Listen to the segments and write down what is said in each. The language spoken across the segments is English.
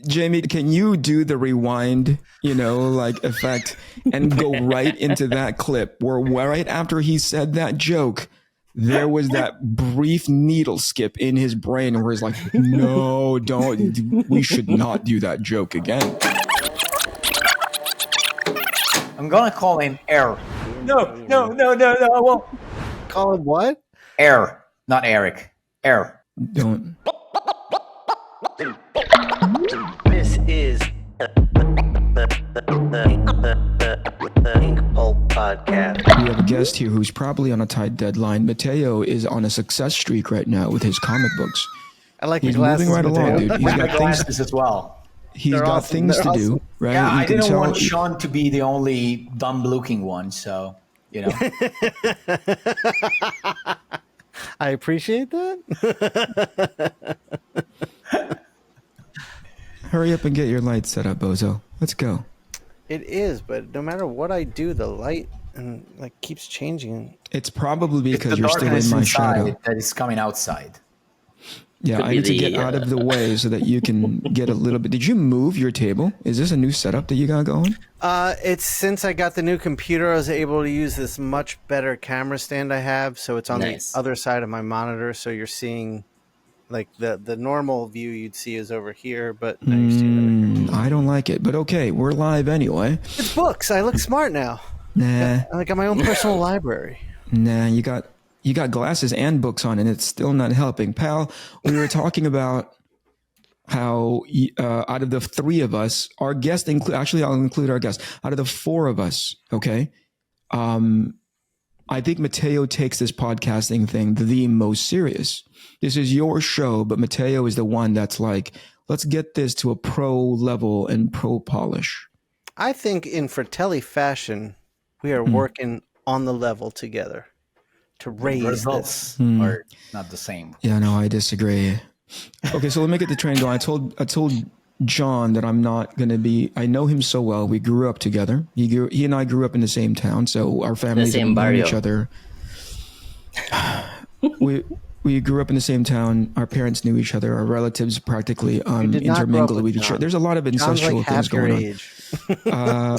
Jamie, can you do the rewind, effect and go right into that clip where right after he said that joke, there was that brief needle skip in his brain where he's like, no, we should not do that joke again. I'm going to call him Air. No. Well, call him what? Air, not Eric. Air. Don't. This is the INKPULP podcast. We have a guest here who's probably on a tight deadline. Mattteo is on a success streak right now with his comic books. I like He's the glasses, moving right along, dude. He's got glasses as well. He's got things to do, right? Yeah, I didn't want Shawn to be the only dumb-looking one, so, I appreciate that. Hurry up and get your lights set up, Bozo. Let's go. It is, but no matter what I do, the light keeps changing. It's probably because you're still in my shadow. That is coming outside. Yeah, I need to get out of the way so that you can get a little bit. Did you move your table? Is this a new setup that you got going? It's since I got the new computer, I was able to use this much better camera stand I have. So it's on the other side of my monitor. So you're seeing like the normal view you'd see is over here, but now you're seeing I don't like it, but okay, we're live anyway. It's books. I look smart now. Nah. I got my own personal library. Nah, you got glasses and books on, and it's still not helping, pal. We were talking about how out of the three of us, our guest actually I'll include our guest. Out of the four of us, okay, I think Mattteo takes this podcasting thing the most serious. This is your show, but Mattteo is the one that's like, let's get this to a pro level and pro polish. I think in Fratelli fashion, we are working on the level together to raise results this. are not the same. Yeah, no, I disagree. Okay, so let me get the train going. I told John that I'm not going to be. I know him so well. We grew up together. He and I grew up in the same town, so our families have known each other. We grew up in the same town. Our parents knew each other. Our relatives practically intermingled with each other. There's a lot of incestual things going on.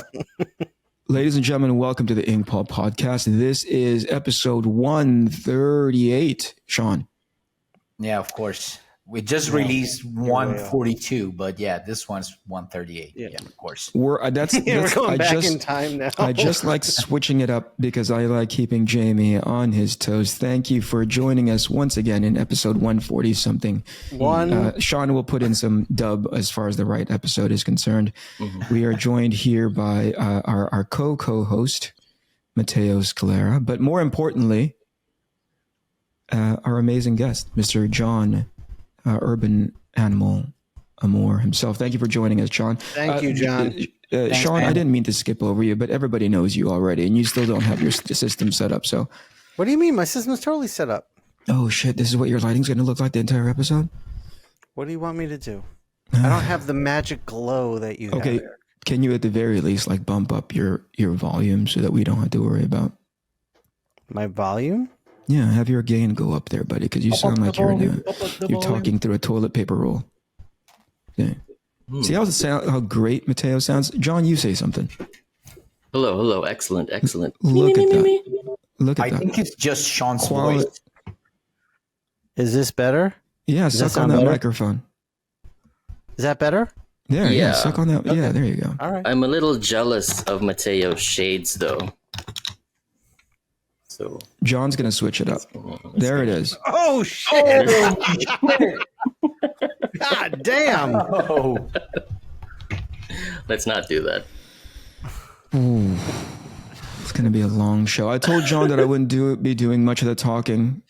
Ladies and gentlemen, welcome to the INKPULP podcast. This is episode 138, Shawn. Yeah, of course. We just released 142, but this one's 138. Yeah, of course. We're going back in time now. I just like switching it up because I like keeping Jamie on his toes. Thank you for joining us once again in episode 140 something. Shawn will put in some dub as far as the right episode is concerned. Mm-hmm. We are joined here by our co-host, Mattteo Scalera, but more importantly, our amazing guest, Mr. John Urban Animal Amor himself. Thank you for joining us, Shawn. Thank you, John. Shawn, I didn't mean to skip over you, but everybody knows you already, and you still don't have your system set up. So, what do you mean? My system's totally set up. Oh shit! This is what your lighting's going to look like the entire episode. What do you want me to do? I don't have the magic glow that you have. Okay, can you at the very least bump up your volume so that we don't have to worry about my volume? Yeah, have your gain go up there, buddy, because you sound like you're talking through a toilet paper roll. Okay. See how great Mattteo sounds? John, you say something. Hello. Excellent. Look at that. I think it's just Shawn's voice. Is this better? Yeah, suck on that microphone. Is that better? Yeah, suck on that. Okay. Yeah, there you go. All right. I'm a little jealous of Matteo's shades, though. So John's gonna switch it up. There it is. Oh shit! God damn! Oh. Let's not do that. Ooh. It's gonna be a long show. I told John that I wouldn't be doing much of the talking.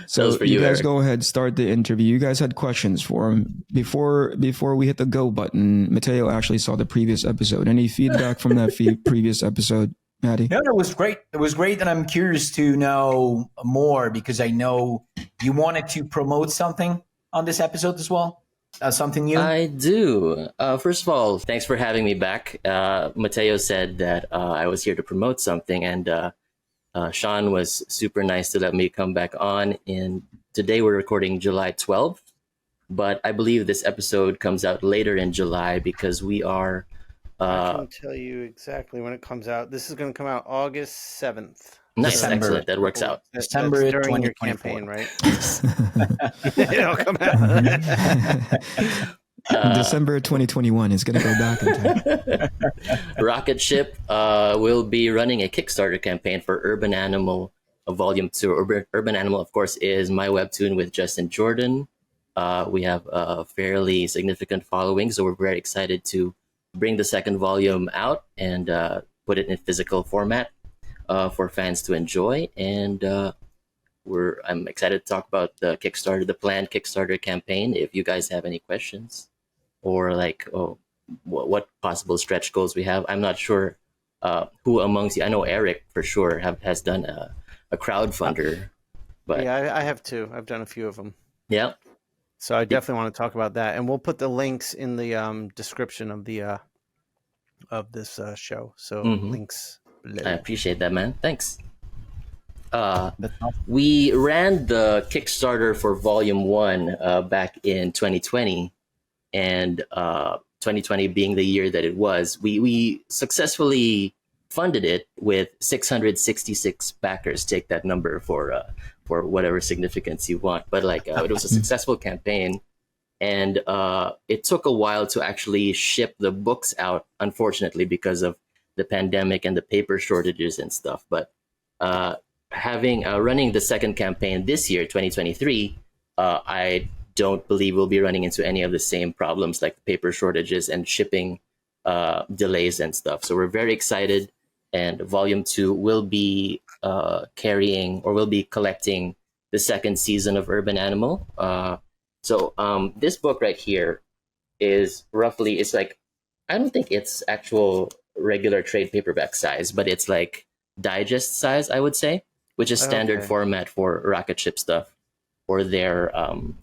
So you guys Eric. Go ahead, start the interview. You guys had questions for him before we hit the go button. Mattteo actually saw the previous episode. Any feedback from that previous episode? Matty? No, it was great. It was great, and I'm curious to know more because I know you wanted to promote something on this episode as well. Something new? I do. First of all, thanks for having me back. Mattteo said that I was here to promote something, and Shawn was super nice to let me come back on. And today we're recording July 12th. but I believe this episode comes out later in July because we are. I can tell you exactly when it comes out. This is going to come out August 7th. Nice, December. excellent. That works out. December That's during your 2024. campaign, right? It'll come out. December 2021 is going to go back in time. Rocket Ship will be running a Kickstarter campaign for Urban Animal Volume 2. Urban Animal, of course, is my webtoon with Justin Jordan. We have a fairly significant following, so we're very excited to bring the second volume out and put it in physical format for fans to enjoy. And I'm excited to talk about the planned Kickstarter campaign. If you guys have any questions or what possible stretch goals we have, I'm not sure who amongst you. I know Eric for sure has done a crowdfunder, but yeah, I have too. I've done a few of them. Yeah. So I definitely want to talk about that, and we'll put the links in the description of the of this show. So links below. I appreciate that, man. Thanks. We ran the Kickstarter for Volume 1 back in 2020, and 2020 being the year that it was, we successfully funded it with 666 backers. Take that number for whatever significance you want. But it was a successful campaign, and it took a while to actually ship the books out, unfortunately, because of the pandemic and the paper shortages and stuff. But running the second campaign this year, 2023, I don't believe we'll be running into any of the same problems like paper shortages and shipping delays and stuff. So we're very excited, and Volume 2 will be collecting the second season of Urban Animal. So this book right here is roughly, I don't think it's actual regular trade paperback size, but it's like digest size, I would say, which is standard format for Rocket Ship stuff, or their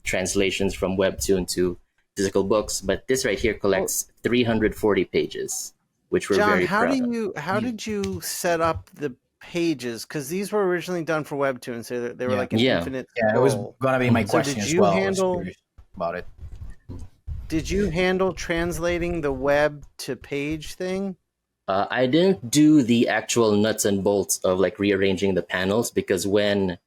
translations from webtoon to physical books. But this right here collects 340 pages, which we're John, very proud of. How did you set up the pages? Because these were originally done for webtoons, so they were like an infinite scroll. Yeah, it was gonna be my question as well. I was curious about it. Did you handle translating the web to page thing? I didn't do the actual nuts and bolts of rearranging the panels, because when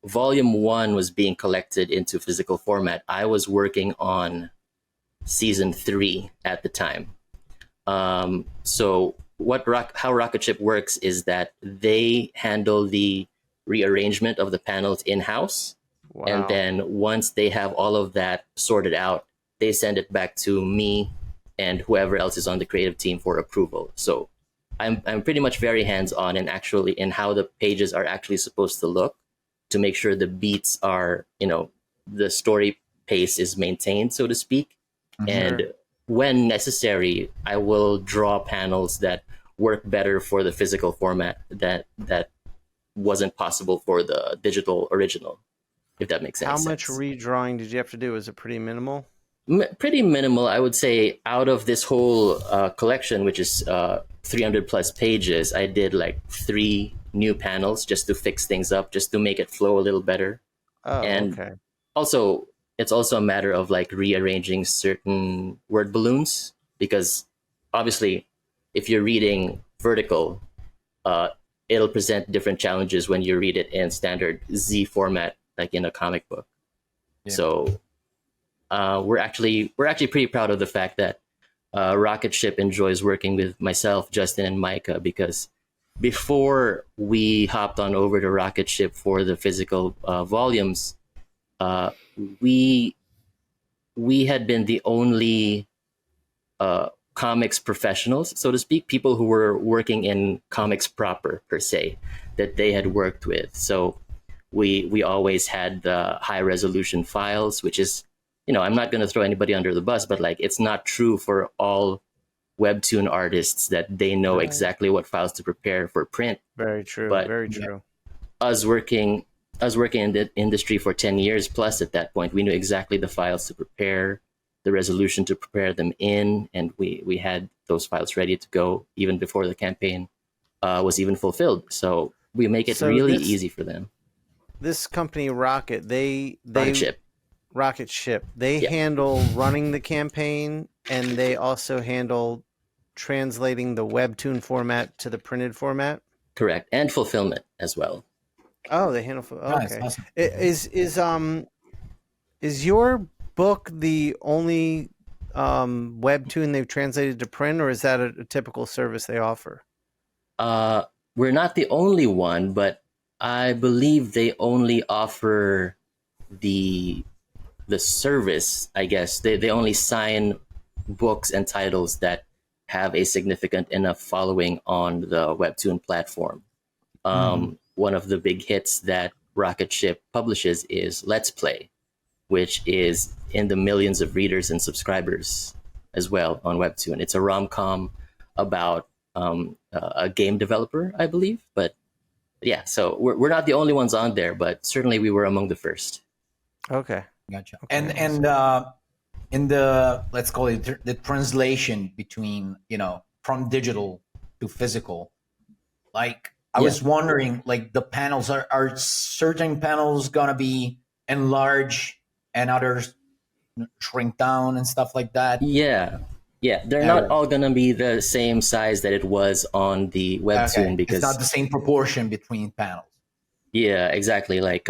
Volume 1 was being collected into physical format, I was working on Season 3 at the time. So how Rocket Ship works is that they handle the rearrangement of the panels in-house. Wow. And then once they have all of that sorted out, they send it back to me and whoever else is on the creative team for approval. So I'm pretty much very hands-on in how the pages are actually supposed to look, to make sure the beats are, the story pace is maintained, so to speak. Mm-hmm. And when necessary, I will draw panels that work better for the physical format that wasn't possible for the digital original, if that makes sense. How much redrawing did you have to do? Is it pretty minimal? Pretty minimal, I would say. Out of this whole collection, which is 300 plus pages, I did 3 new panels just to fix things up, just to make it flow a little better. Also, it's also a matter of rearranging certain word balloons, because obviously if you're reading vertical, it'll present different challenges when you read it in standard Z format, like in a comic book. Yeah. So we're actually pretty proud of the fact that Rocket Ship enjoys working with myself, Justin, and Micah, because before we hopped on over to Rocket Ship for the physical volumes, we had been the only comics professionals, so to speak, people who were working in comics proper, per se, that they had worked with. So we always had the high resolution files, which is, I'm not going to throw anybody under the bus, but it's not true for all webtoon artists that they know exactly what files to prepare for print. Very true. But very true. Us working in the industry for 10 years plus at that point, we knew exactly the files to prepare, the resolution to prepare them in, and we had those files ready to go even before the campaign was even fulfilled. So we make it really easy for them. This company, Rocket, Rocket Ship. Rocket Ship, they handle running the campaign, and they also handle translating the webtoon format to the printed format. Correct, and fulfillment as well. Oh, they handle. Nice, Okay, awesome. is your book the only webtoon they've translated to print, or is that a typical service they offer? We're not the only one, but I believe they only offer the service. I guess they only sign books and titles that have a significant enough following on the webtoon platform. One of the big hits that Rocket Ship publishes is Let's Play, which is in the millions of readers and subscribers as well on webtoon. It's a rom-com about a game developer, I believe. But yeah, so we're not the only ones on there, but certainly we were among the first. Okay, Gotcha. Okay, And in the, let's call it the translation between, from digital to physical, like I was wondering, like the panels, are certain panels gonna be enlarged and others shrink down and stuff like that? Yeah, they're not all gonna be the same size that it was on the webtoon, because it's not the same proportion between panels. Yeah, exactly. Like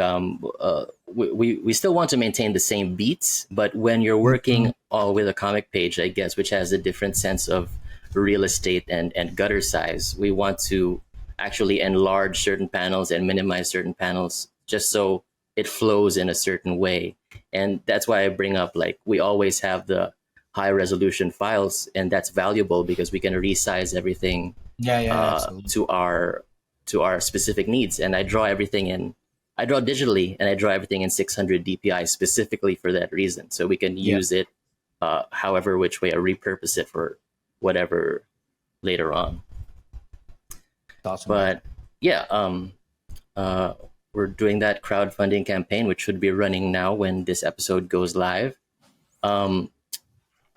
we still want to maintain the same beats, but when you're working with a comic page, I guess, which has a different sense of real estate and gutter size, we want to actually enlarge certain panels and minimize certain panels just so it flows in a certain way. And that's why I bring up, like, we always have the high resolution files, and that's valuable because we can resize everything to our specific needs. And I draw digitally, and I draw everything in 600 DPI specifically for that reason. So we can use it however which way, or repurpose it for whatever later on. Awesome. But we're doing that crowdfunding campaign, which should be running now when this episode goes live. I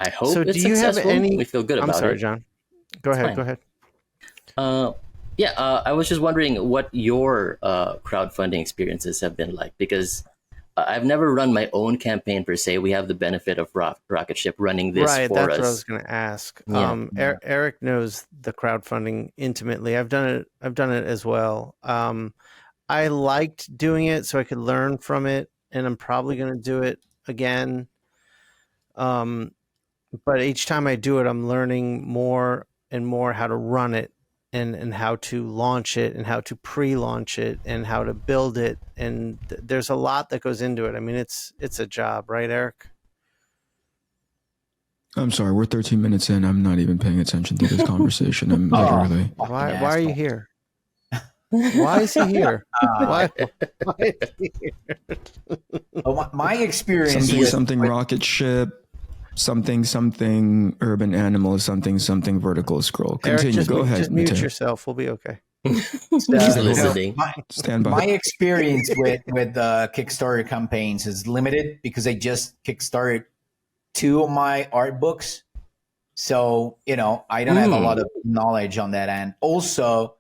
hope it's successful. We feel good about it. I'm sorry, John. Go ahead. I was just wondering what your crowdfunding experiences have been like, because I've never run my own campaign per se. We have the benefit of Rocket Ship running this for us. Right, that's what I was going to ask. Yeah. Eric knows the crowdfunding intimately. I've done it as well. I liked doing it so I could learn from it, and I'm probably going to do it again. But each time I do it, I'm learning more and more how to run it, and how to launch it, and how to pre-launch it, and how to build it. And there's a lot that goes into it. I mean, it's a job, right, Eric? I'm sorry, we're 13 minutes in. I'm not even paying attention to this conversation. I'm literally. Why are you here? Why is he here? Why is he here? Well, my experience something Rocket Ship, something urban animal, something vertical scroll. Continue. Eric, go ahead. Just mute Mattteo. yourself. We'll be okay. He's listening. Stand by. My experience with Kickstarter campaigns is limited because I just kickstarted 2 of my art books, so I don't have a lot of knowledge on that end. Also,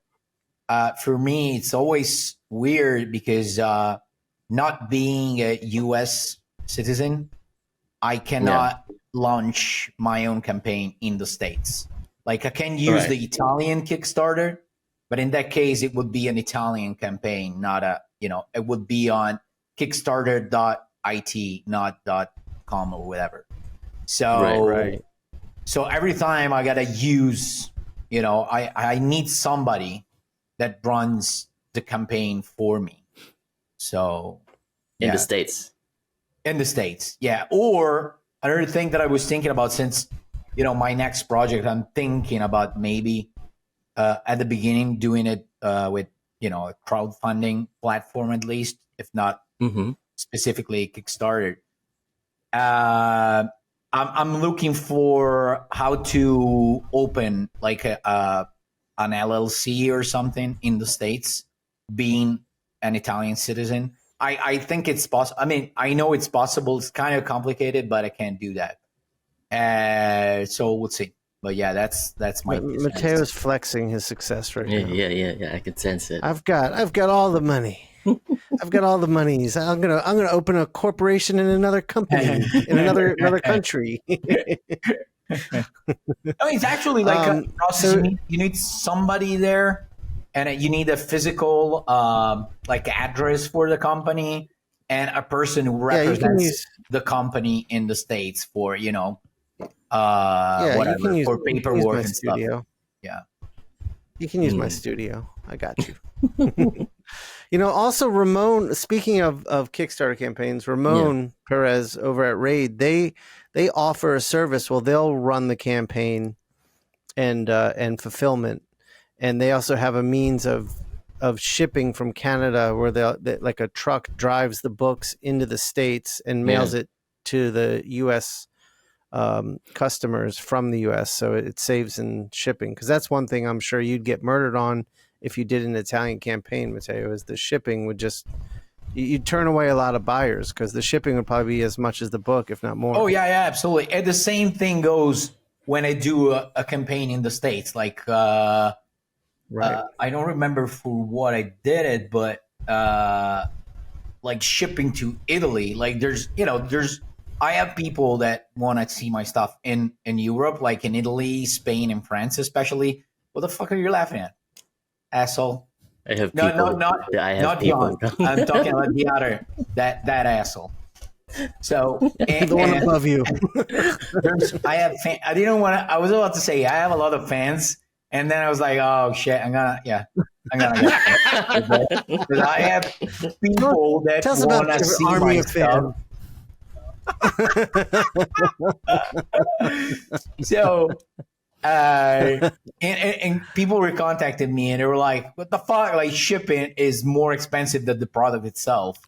for me, it's always weird because not being a U.S. citizen, I cannot launch my own campaign in the States. Like, I can use the Italian Kickstarter, but in that case, it would be an Italian campaign, not it would be on Kickstarter.it, not .com or whatever. So, so every time I gotta use, I need somebody that runs the campaign for me. So in the States, yeah. Or another thing that I was thinking about, since my next project, I'm thinking about maybe at the beginning doing it with a crowdfunding platform, at least, if not specifically Kickstarter. I'm looking for how to open like an LLC or something in the States, being an Italian citizen. I think it's possible. I mean, I know it's possible. It's kind of complicated, but I can't do that. So we'll see. But yeah, that's my. Matteo's flexing his success right now. Yeah. I can sense it. I've got all the money. I've got all the monies. I'm gonna open a corporation in another company in another country. No, it's actually like a process. You need somebody there, and you need a physical like address for the company, and a person who represents the company in the States for whatever, for paperwork and stuff. Yeah, you can use my studio. I got you. Also Ramon, speaking of Kickstarter campaigns, Ramon Perez over at Raid, they offer a service. Well, they'll run the campaign and fulfillment, and they also have a means of shipping from Canada, where they like a truck drives the books into the States and mails it to the U.S. Customers from the U.S. So it saves in shipping, because that's one thing I'm sure you'd get murdered on if you did an Italian campaign, Mattteo, is the shipping would just, you'd turn away a lot of buyers, because the shipping would probably be as much as the book, if not more. Oh, yeah, absolutely. And the same thing goes when I do a campaign in the States. Like, I don't remember for what I did it, but like shipping to Italy, like I have people that want to see my stuff in Europe, like in Italy, Spain, and France especially. What the fuck are you laughing at? Asshole. I have people. Not people. I'm talking about the other, that asshole. So the one above you. I was about to say I have a lot of fans, and then I was like, oh shit, I'm gonna get because I have people that want to see my stuff. So and people were contacting me, and they were like, what the fuck, like shipping is more expensive than the product itself.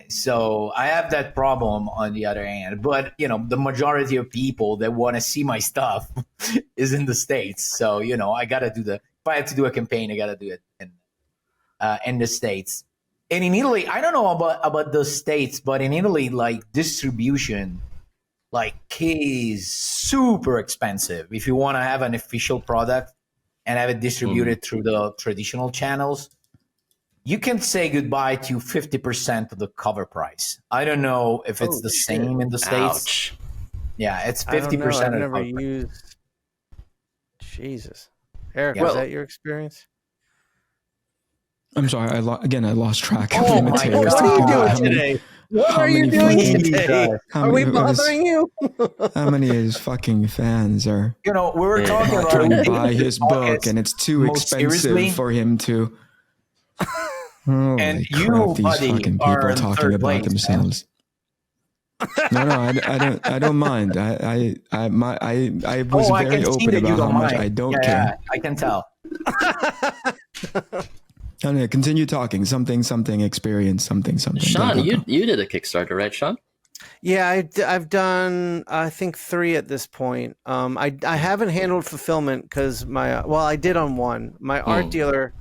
So I have that problem on the other hand, but the majority of people that want to see my stuff is in the States. So I gotta do if I have to do a campaign, I gotta do it in the States. And in Italy, I don't know about the States, but in Italy, like distribution, like is super expensive. If you want to have an official product and have it distributed through the traditional channels, you can say goodbye to 50% of the cover price. I don't know if it's the same in the States. Ouch. Yeah, it's 50%. I've never used. Jesus, Eric, was that your experience? I'm sorry. I lost track. Oh my God! What are you doing today? What are you doing today? Are we bothering you? How many of his fucking fans are? We were talking about trying to buy his book, and it's too expensive for him to. And you, these buddy, fucking people talking about themselves. No, I don't mind. I was very open about how much I don't care. Yeah, I can tell. Continue talking. Something experience. Something. Shawn, you did a Kickstarter, right, Shawn? Yeah, I've done I think 3 at this point. I haven't handled fulfillment because I did on one. My art dealer,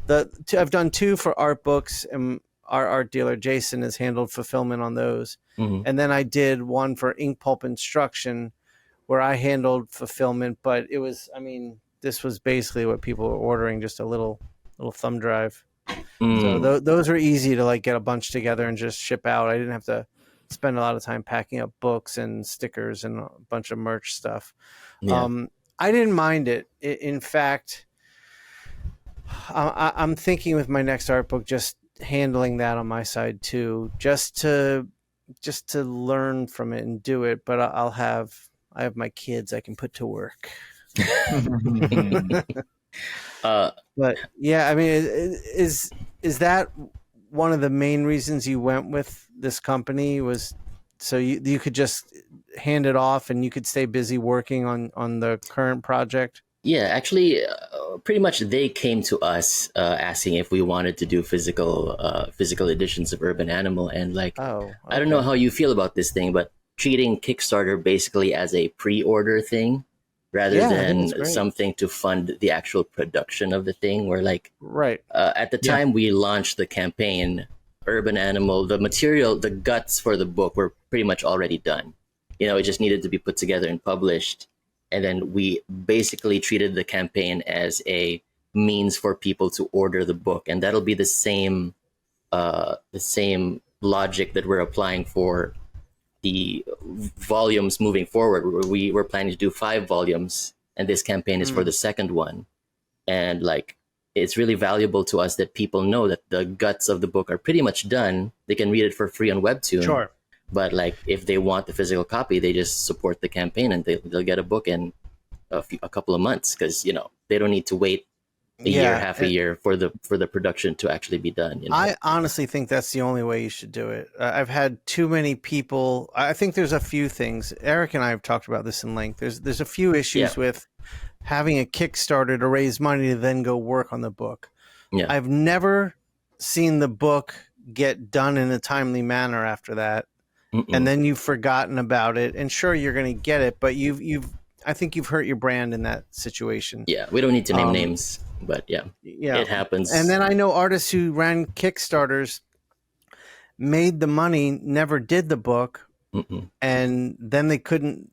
I've done 2 for art books, and our art dealer Jason has handled fulfillment on those. And then I did one for INKPULP Instruction, where I handled fulfillment, but it was, this was basically what people were ordering, just a little thumb drive. So those are easy to like get a bunch together and just ship out. I didn't have to spend a lot of time packing up books and stickers and a bunch of merch stuff. I didn't mind it. In fact, I'm thinking with my next art book, just handling that on my side too, just to learn from it and do it. But I have my kids I can put to work. But yeah, is that one of the main reasons you went with this company, was so you could just hand it off and you could stay busy working on the current project? Yeah, actually, pretty much they came to us asking if we wanted to do physical editions of Urban Animal, and like, I don't know how you feel about this thing, but treating Kickstarter basically as a pre-order thing rather than something to fund the actual production of the thing, where like at the time we launched the campaign, Urban Animal, the material, the guts for the book were pretty much already done. It just needed to be put together and published. And then we basically treated the campaign as a means for people to order the book, and that'll be the same logic that we're applying for the volumes moving forward. We're planning to do 5 volumes, and this campaign is for the second one. And like, it's really valuable to us that people know that the guts of the book are pretty much done. They can read it for free on Webtoon. Sure. But like, if they want the physical copy, they just support the campaign, and they'll get a book in a couple of months, because they don't need to wait a year, half a year for the production to actually be done. I honestly think that's the only way you should do it. I've had too many people. I think there's a few things. Eric and I have talked about this in length. There's a few issues with having a Kickstarter to raise money to then go work on the book. Yeah. I've never seen the book get done in a timely manner after that. And then you've forgotten about it. And sure, you're going to get it, but I think you've hurt your brand in that situation. Yeah, we don't need to name names, but yeah, it happens. And then I know artists who ran Kickstarters, made the money, never did the book, and then they couldn't.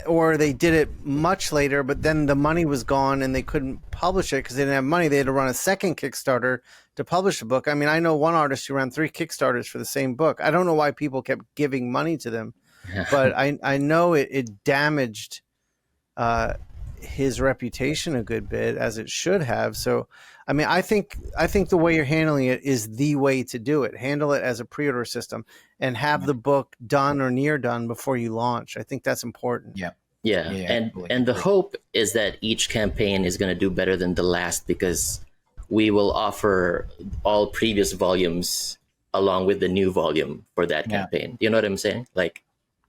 Or they did it much later, but then the money was gone and they couldn't publish it because they didn't have money. They had to run a second Kickstarter to publish the book. I mean, I know one artist who ran 3 Kickstarters for the same book. I don't know why people kept giving money to them, but I know it damaged his reputation a good bit, as it should have. So, I mean, I think the way you're handling it is the way to do it. Handle it as a pre-order system and have the book done or near done before you launch. I think that's important. Yeah. And the hope is that each campaign is going to do better than the last, because we will offer all previous volumes along with the new volume for that campaign. You know what I'm saying? Like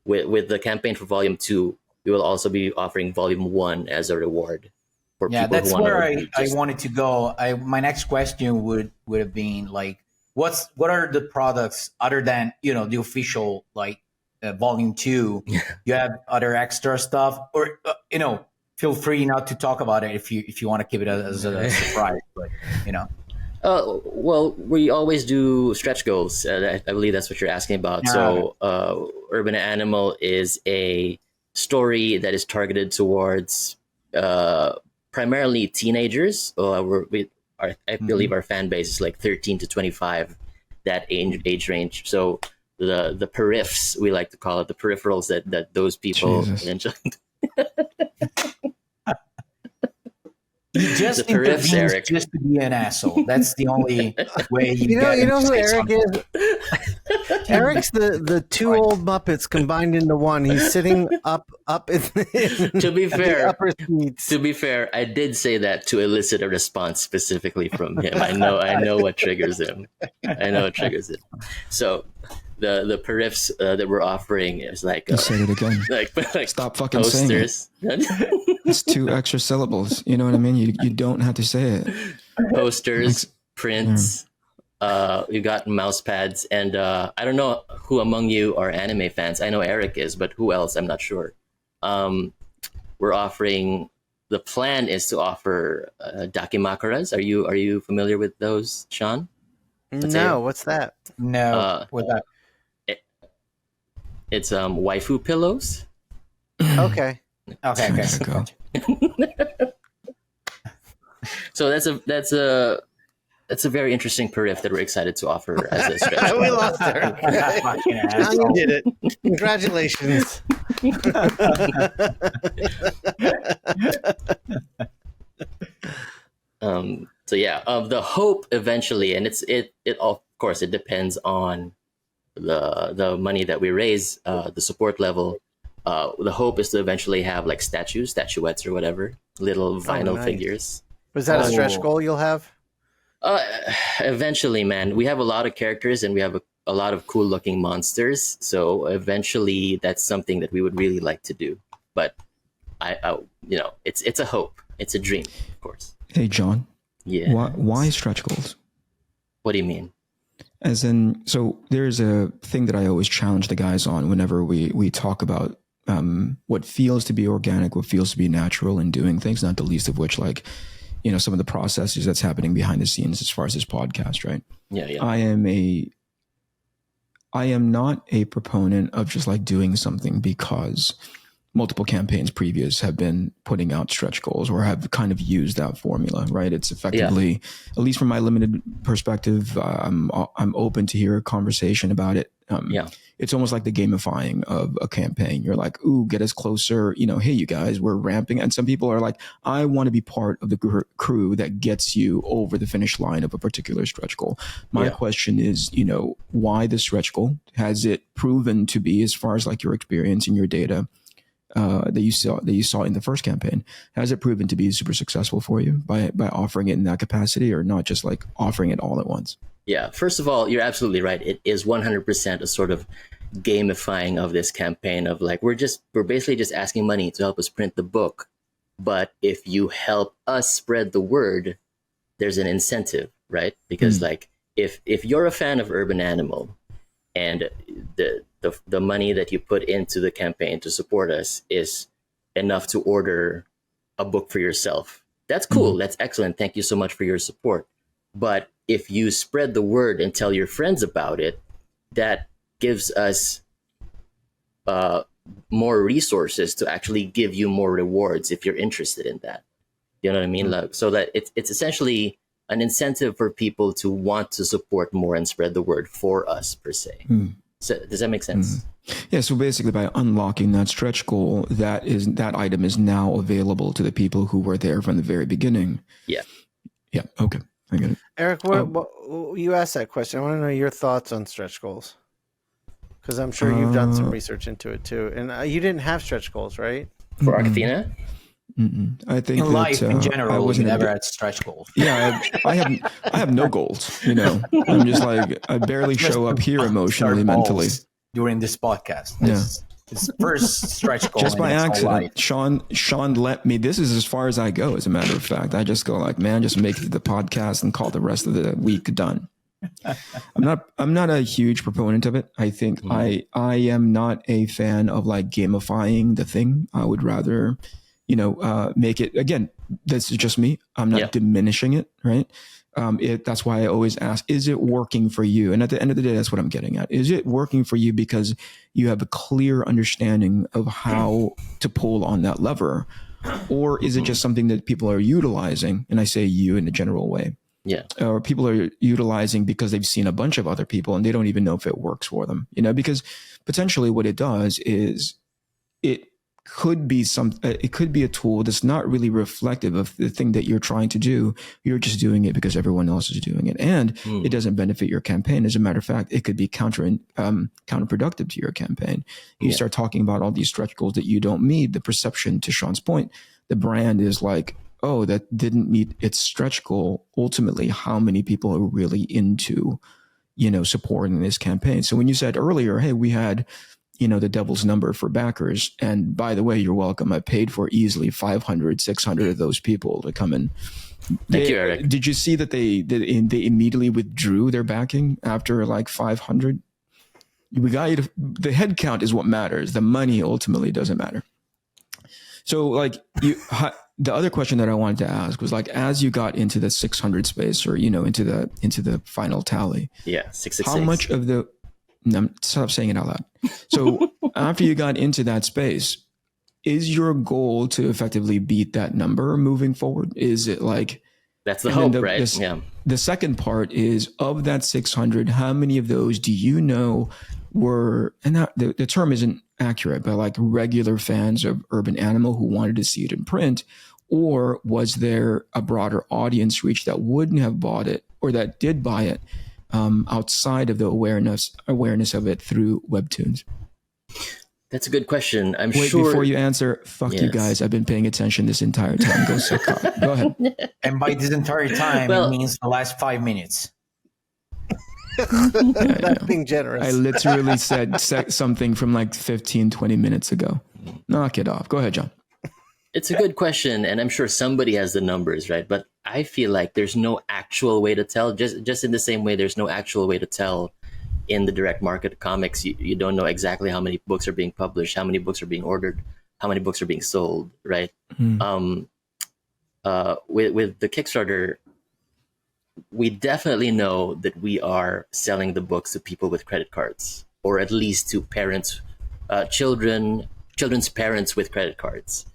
with the campaign for volume 2, we will also be offering volume 1 as a reward for people that's who want where I wanted to go. My next question would have been like, what are the products other than the official like volume 2? You have other extra stuff, or feel free not to talk about it if you want to keep it as a surprise. But well, we always do stretch goals. I believe that's what you're asking about. So, Urban Animal is a story that is targeted towards primarily teenagers. I believe our fan base is like 13 to 25, that age range. So the periffs, we like to call it, the peripherals that those people enjoy. You just intervene just to be an asshole. That's the only way you know who Eric is? Eric's the 2 old Muppets combined into one. He's sitting up in to be fair, upper seats. To be fair, I did say that to elicit a response specifically from him. I know what triggers him. So the periffs that we're offering is like you said it again. Like stop fucking posters. Saying it. It's 2 extra syllables. You know what I mean? You don't have to say it. Posters, prints. You got mouse pads, and I don't know who among you are anime fans. I know Eric is, but who else? I'm not sure. We're offering. The plan is to offer dakimakuras. Are you familiar with those, Shawn? No, what's that? No, what's that? It's waifu pillows. Okay. So that's a very interesting periff that we're excited to offer as a stretch. We lost her. You did it. Congratulations. So yeah, the hope eventually, and it of course it depends on the money that we raise, the support level. The hope is to eventually have like statuettes or whatever, little vinyl figures. Was that a stretch goal you'll have? Eventually, man. We have a lot of characters and we have a lot of cool looking monsters. So eventually that's something that we would really like to do. But it's a hope. It's a dream, of course. Hey, John. Yeah. Why stretch goals? What do you mean? As in, so there's a thing that I always challenge the guys on whenever we talk about what feels to be organic, what feels to be natural in doing things, not the least of which, like, some of the processes that's happening behind the scenes as far as this podcast, right? Yeah. I am not a proponent of just like doing something because multiple campaigns previous have been putting out stretch goals or have kind of used that formula, right? It's effectively, at least from my limited perspective, I'm open to hear a conversation about it. It's almost like the gamifying of a campaign. You're like, ooh, get us closer. Hey, you guys, we're ramping. And some people are like, I want to be part of the crew that gets you over the finish line of a particular stretch goal. My question is, why the stretch goal? Has it proven to be, as far as like your experience and your data, that you saw in the first campaign, has it proven to be super successful for you by offering it in that capacity, or not just like offering it all at once? Yeah, first of all, you're absolutely right. It is 100% a sort of gamifying of this campaign of like, we're basically just asking money to help us print the book. But if you help us spread the word, there's an incentive, right? Because like if you're a fan of Urban Animal and the money that you put into the campaign to support us is enough to order a book for yourself, that's cool. That's excellent. Thank you so much for your support. But if you spread the word and tell your friends about it, that gives us more resources to actually give you more rewards if you're interested in that. You know what I mean? Like, so that it's essentially an incentive for people to want to support more and spread the word for us, per se. So does that make sense? Yeah. So basically, by unlocking that stretch goal, that item is now available to the people who were there from the very beginning. Yeah. Yeah. Okay. I get it. Eric, what you asked that question. I want to know your thoughts on stretch goals, because I'm sure you've done some research into it too. And you didn't have stretch goals, right? For Arcathena? I think in life in general, you never had stretch goals. Yeah, I have no goals. I'm just like, I barely show up here emotionally, mentally during this podcast. His first stretch goal. Just by accident. Shawn let me. This is as far as I go, as a matter of fact. I just go like, man, just make it to the podcast and call the rest of the week done. I'm not a huge proponent of it. I think I am not a fan of like gamifying the thing. I would rather, make it, again, this is just me. I'm not diminishing it, right? That's why I always ask, is it working for you? And at the end of the day, that's what I'm getting at. Is it working for you because you have a clear understanding of how to pull on that lever? Or is it just something that people are utilizing? And I say you in a general way. Yeah. Or people are utilizing because they've seen a bunch of other people and they don't even know if it works for them, because potentially what it does is it could be a tool that's not really reflective of the thing that you're trying to do. You're just doing it because everyone else is doing it, and it doesn't benefit your campaign. As a matter of fact, it could be counterproductive to your campaign. You start talking about all these stretch goals that you don't meet. The perception, to Shawn's point, the brand is like, oh, that didn't meet its stretch goal. Ultimately, how many people are really into, supporting this campaign? So when you said earlier, hey, we had, the devil's number for backers. And by the way, you're welcome. I paid for easily 500, 600 of those people to come in. Thank you, Eric. Did you see that they immediately withdrew their backing after like 500? We got you to, the head count is what matters. The money ultimately doesn't matter. So like the other question that I wanted to ask was like, as you got into the 600 space, or, into the final tally. Yeah. 666. How much of the, no, stop saying it out loud. So after you got into that space, is your goal to effectively beat that number moving forward? Is it like, that's the hope, right? The second part is, of that 600, how many of those do you know were, and that, the term isn't accurate, but like regular fans of Urban Animal who wanted to see it in print? Or was there a broader audience reach that wouldn't have bought it, or that did buy it, outside of the awareness of it through webtoons? That's a good question. Wait, before you answer, you guys. I've been paying attention this entire time. Go ahead. And by this entire time, it means the last 5 minutes. Not being generous. I literally said something from like 15, 20 minutes ago. Knock it off. Go ahead, John. It's a good question, and I'm sure somebody has the numbers, right? But I feel like there's no actual way to tell. Just in the same way, there's no actual way to tell in the direct market of comics. You don't know exactly how many books are being published, how many books are being ordered, how many books are being sold, right? With the Kickstarter, we definitely know that we are selling the books to people with credit cards, or at least to parents, children children's parents with credit cards.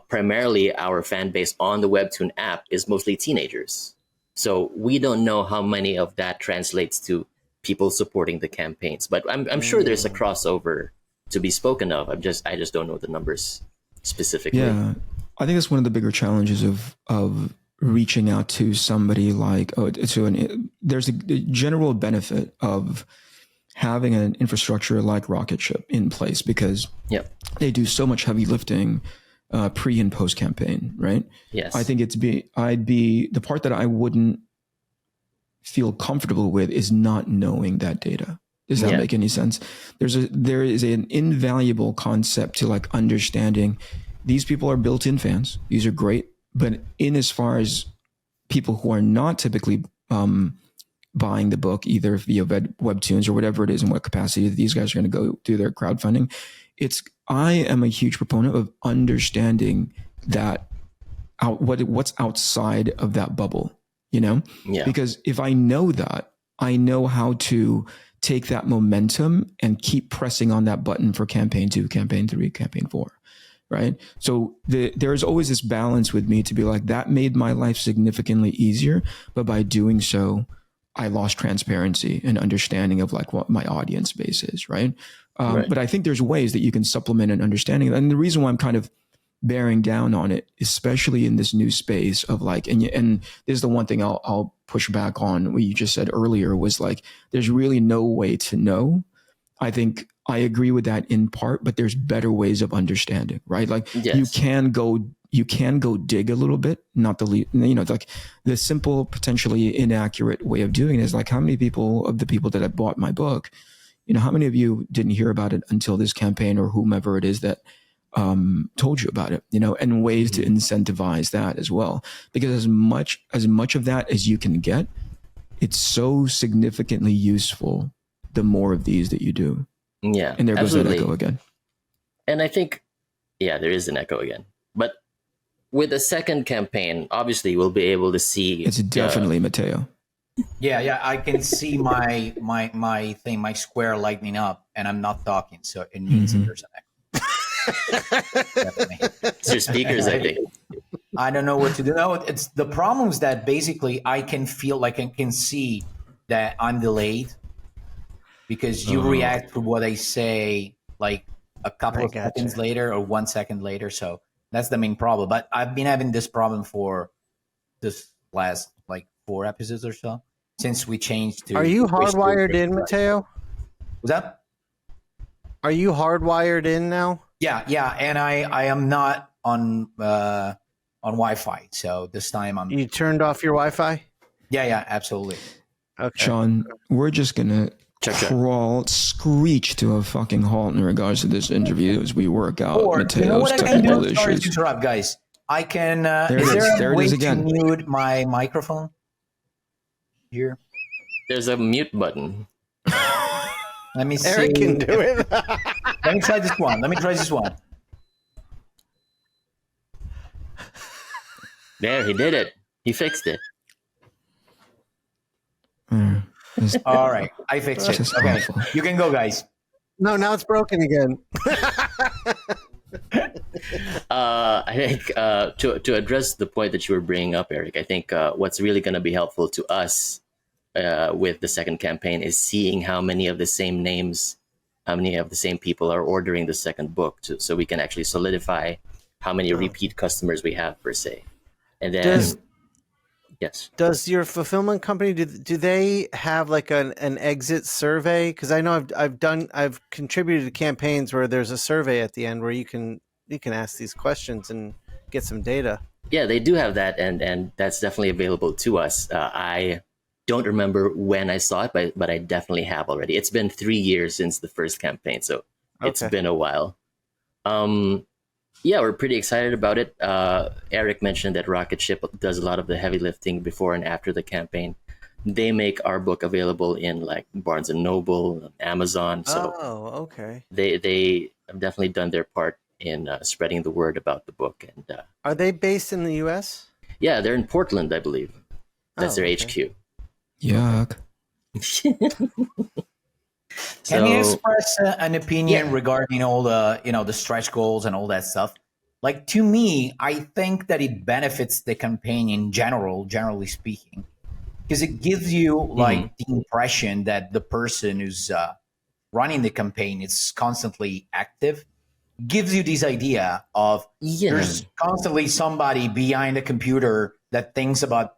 Primarily, our fan base on the Webtoon app is mostly teenagers. So we don't know how many of that translates to people supporting the campaigns. But I'm sure there's a crossover to be spoken of. I just don't know the numbers specifically. Yeah, I think that's one of the bigger challenges of reaching out to somebody like there's a general benefit of having an infrastructure like Rocket Ship in place because they do so much heavy lifting pre and post campaign, right? Yes. I think the part that I wouldn't feel comfortable with is not knowing that data. Does that make any sense? There is an invaluable concept to like understanding these people are built-in fans. These are great, but in as far as people who are not typically buying the book either via Webtoons or whatever it is in what capacity these guys are going to go do their crowdfunding, I am a huge proponent of understanding that what's outside of that bubble, you know? Yeah. Because if I know that, I know how to take that momentum and keep pressing on that button for campaign 2, campaign 3, campaign 4, right? So there's always this balance with me to be like, that made my life significantly easier, but by doing so, I lost transparency and understanding of like what my audience base is, right? But I think there's ways that you can supplement an understanding. And the reason why I'm kind of bearing down on it, especially in this new space of like, and this is the one thing I'll push back on what you just said earlier was like, there's really no way to know. I think I agree with that in part, but there's better ways of understanding, right? Like you can go dig a little bit, not the least, like the simple, potentially inaccurate way of doing it is like how many of the people that have bought my book, how many of you didn't hear about it until this campaign or whomever it is that told you about it, and ways to incentivize that as well. Because as much of that as you can get, it's so significantly useful the more of these that you do. Yeah. And there goes absolutely. that echo again. And I think, there is an echo again. But with the second campaign, obviously we'll be able to see. It's definitely Mattteo. Yeah, I can see my thing, my square lighting up, and I'm not talking, so it means that there's an echo. Definitely. It's your speakers, I think. I don't know what to do. No, it's the problem is that basically I can feel like I can see that I'm delayed because you react to what I say like a couple of seconds later or 1 second later. So that's the main problem. But I've been having this problem for this last like 4 episodes or so since we changed to. Are you hardwired in, Mattteo? Was that? Are you hardwired in now? Yeah, and I am not on Wi-Fi, so this time I'm. You turned off your Wi-Fi? Yeah, absolutely. Okay. Shawn, we're just gonna screech to a fucking halt in regards to this interview as we work out Matteo's technical issues. Sorry to interrupt, guys. I can. Is there a way to mute my microphone? Here. There's a mute button. Let me see. Eric can do it. Let me try this one. There, he did it. He fixed it. All right, I fixed it. Okay, awful. You can go, guys. No, now it's broken again. I think to address the point that you were bringing up, Eric, I think what's really going to be helpful to us with the second campaign is seeing how many of the same names, how many of the same people are ordering the second book, so we can actually solidify how many repeat customers we have per se. And then, does your fulfillment company do they have like an exit survey? Because I know I've contributed to campaigns where there's a survey at the end where you can ask these questions and get some data. Yeah, they do have that, and that's definitely available to us. I don't remember when I saw it, but I definitely have already. It's been 3 years since the first campaign, so it's been a while. Yeah, we're pretty excited about it. Eric mentioned that Rocket Ship does a lot of the heavy lifting before and after the campaign. They make our book available in like Barnes and Noble, Amazon. So they have definitely done their part in spreading the word about the book. And are they based in the U.S.? Yeah, they're in Portland, I believe. That's their HQ. Yuck. Can you express an opinion regarding all the, the stretch goals and all that stuff? Like, to me, I think that it benefits the campaign in general, generally speaking, because it gives you like the impression that the person who's running the campaign is constantly active. Gives you this idea of there's constantly somebody behind a computer that thinks about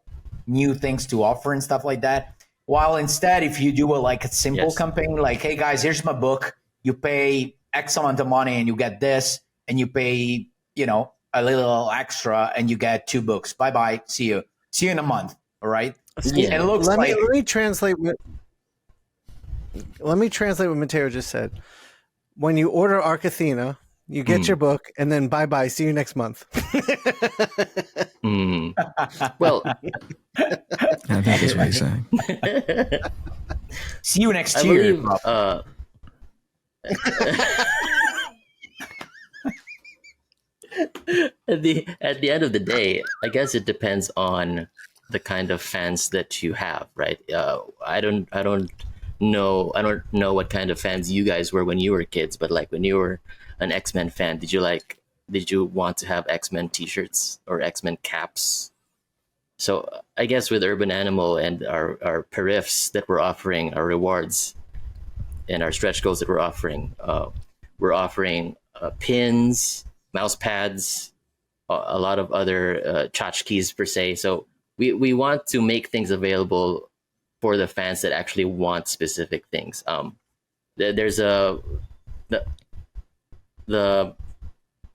new things to offer and stuff like that. While instead, if you do a simple campaign, like, hey guys, here's my book, you pay X amount of money and you get this, and you pay, a little extra and you get 2 books. Bye bye. See you in a month. All right. Yeah. It looks let me translate what Mattteo just said. When you order Arcathena, you get your book, and then bye-bye. See you next month. Well, I think that's what he's saying. See you next year. At the end of the day, I guess it depends on the kind of fans that you have, right? I don't know what kind of fans you guys were when you were kids, but like when you were an X-Men fan, did you want to have X-Men t-shirts or X-Men caps? So I guess with Urban Animal and our periffs that we're offering, our rewards and our stretch goals that we're offering pins, mouse pads, a lot of other tchotchkes per se. So we want to make things available for the fans that actually want specific things. There's the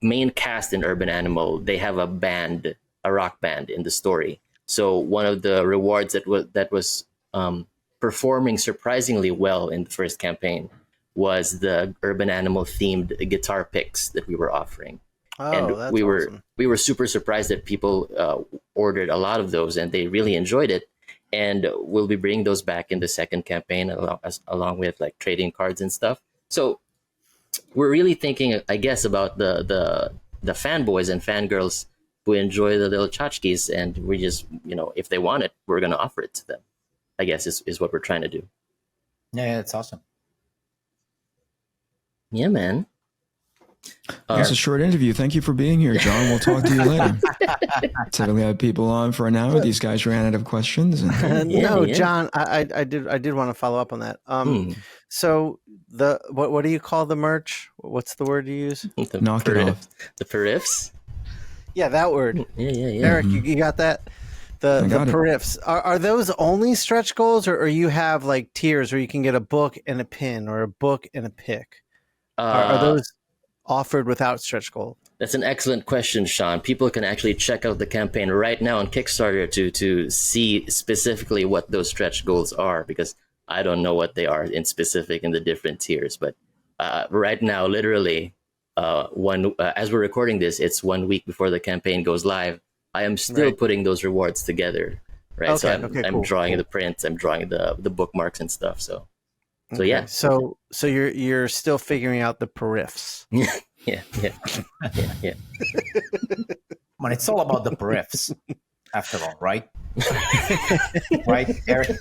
main cast in Urban Animal, they have a rock band in the story. So one of the rewards that was performing surprisingly well in the first campaign was the Urban Animal themed guitar picks that we were offering. Oh, and that's we awesome. were super surprised that people ordered a lot of those and they really enjoyed it. And we'll be bringing those back in the second campaign along with like trading cards and stuff. So we're really thinking, I guess, about the fanboys and fangirls who enjoy the little tchotchkes, and we just, if they want it, we're going to offer it to them, I guess is what we're trying to do. Yeah, that's awesome. Yeah, man. That's a short interview. Thank you for being here, John. We'll talk to you later. Typically have people on for an hour. These guys ran out of questions. No, John, I did want to follow up on that. So what do you call the merch? What's the word you use? Knock it off. The periffs? Yeah, that word. Yeah. Eric, you got that? The periffs. Are those only stretch goals, or you have like tiers where you can get a book and a pin or a book and a pick? Are those offered without stretch goal? That's an excellent question, Shawn. People can actually check out the campaign right now on Kickstarter to see specifically what those stretch goals are, because I don't know what they are in specific in the different tiers. But right now, literally, as we're recording this, it's 1 week before the campaign goes live. I am still putting those rewards together, right? Okay, so I'm drawing the prints, I'm drawing the bookmarks and stuff. So yeah. So you're still figuring out the periffs. Yeah. But it's all about the periffs, after all, right? Right, Eric?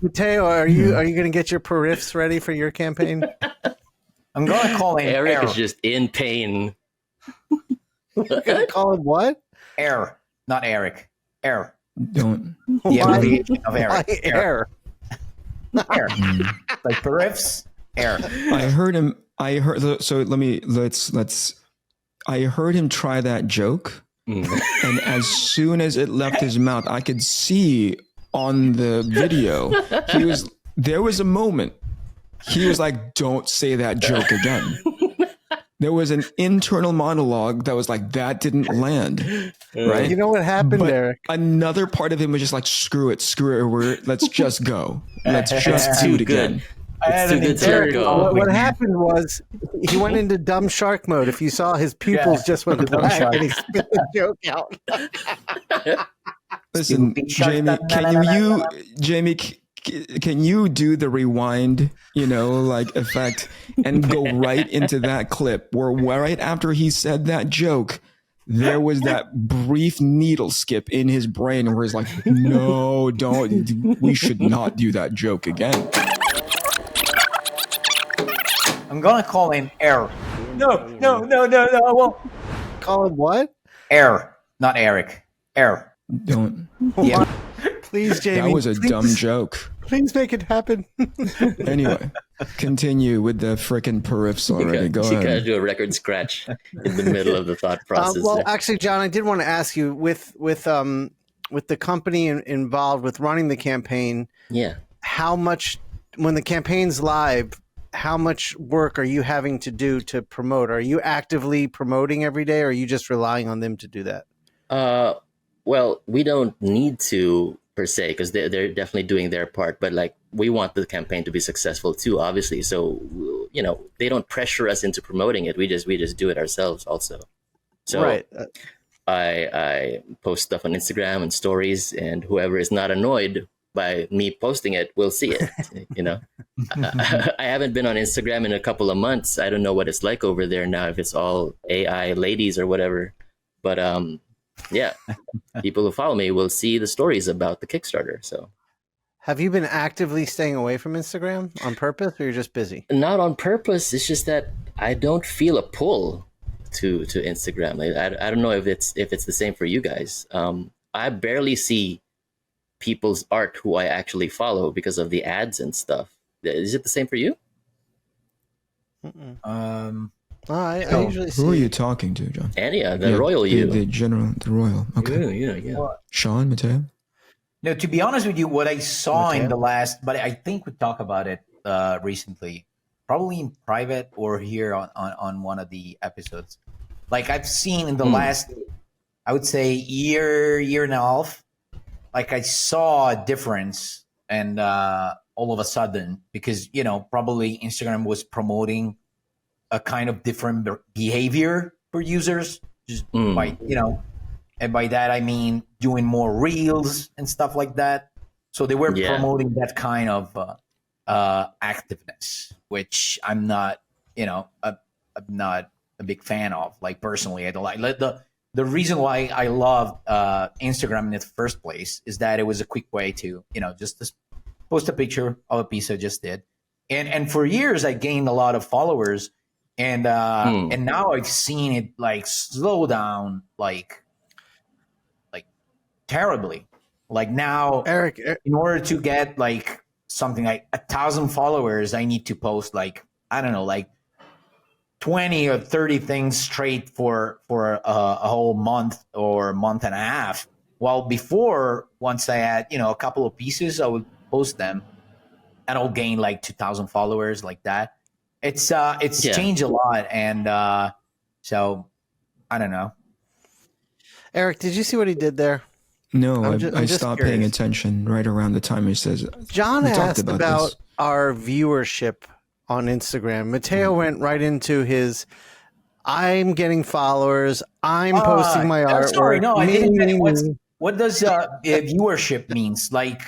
Mattteo, are you going to get your periffs ready for your campaign? I'm going to call him Eric is just in pain. You're going to call him what? Air, not Eric. Air. Don't. The abbreviation of Eric. Why Air? Air. Like periffs, air. I heard him. So let's. I heard him try that joke, and as soon as it left his mouth, I could see on the video there was a moment. He was like, "Don't say that joke again." There was an internal monologue that was like, that didn't land. Right? You know what happened, but Eric? Another part of him was just like, screw it. Let's just go. Let's just do it again. It's too good to let go. What happened was he went into dumb shark mode. If you saw his pupils just went black and he spit the joke out. Listen, Jamie, can you do the rewind, effect and go right into that clip where right after he said that joke, there was that brief needle skip in his brain where he's like, no, we should not do that joke again. I'm gonna call him Air. No, I won't. Call him what? Air, not Eric. Air. Don't. Yeah. Please, Jamie. That was a please, dumb joke. Please make it happen. Anyway, continue with the frickin' periffs already. Go You gotta ahead. do a record scratch in the middle of the thought process. Well, there. actually, John, I did want to ask you with the company involved with running the campaign. Yeah. How much, when the campaign's live, how much work are you having to do to promote? Are you actively promoting every day, or are you just relying on them to do that? Well, we don't need to per se, because they're definitely doing their part, but like we want the campaign to be successful too, obviously. So, you know, they don't pressure us into promoting it. We just do it ourselves also. So right. I post stuff on Instagram and stories, and whoever is not annoyed by me posting it will see it. You know, I haven't been on Instagram in a couple of months. I don't know what it's like over there now, if it's all AI ladies or whatever. But yeah, people who follow me will see the stories about the Kickstarter. So, have you been actively staying away from Instagram on purpose, or you're just busy? not on purpose. It's just that I don't feel a pull to Instagram. I don't know if it's the same for you guys. I barely see people's art who I actually follow because of the ads and stuff. Is it the same for you? I usually see. Who are you talking to, John? Anya, the royal you. The general, the royal. Okay. Yeah. Well, Shawn, Mattteo? no, to be honest with you, what I saw Mattteo? in the last, but I think we talked about it recently, probably in private or here on one of the episodes. Like I've seen in the last, I would say year and a half, like I saw a difference, and all of a sudden, because you know probably Instagram was promoting a kind of different behavior for users, just by and by that I mean doing more reels and stuff like that. So they were promoting that kind of activeness, which I'm not, I'm not a big fan of. Like personally, I don't like the reason why I love Instagram in the first place is that it was a quick way to, just post a picture of a piece I just did. And for years I gained a lot of followers, and now I've seen it like slow down like terribly. Like now, Eric, in order to get like something like 1,000 followers, I need to post like, I don't know, like 20 or 30 things straight for a whole month or month and a half. While before, once I had, a couple of pieces, I would post them and I'll gain like 2,000 followers like that. It's changed a lot. And so I don't know. Eric, did you see what he did there? No, I'm I just stopped curious. paying attention right around the time he says. John we talked asked about this. our viewership on Instagram. Mattteo went right into his, I'm getting followers, I'm posting my artwork. Sorry, no, I didn't. What does viewership means? Like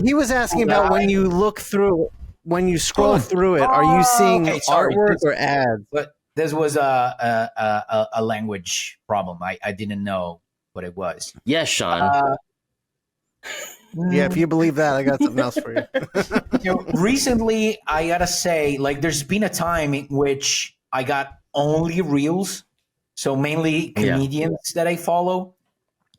he was asking about when you look through, when you scroll through it, are you seeing artwork or ads? But this was a language problem. I didn't know what it was. Yes, Shawn. Yeah, if you believe that, I got something else for you. Recently, I gotta say, like, there's been a time in which I got only reels, so mainly comedians that I follow,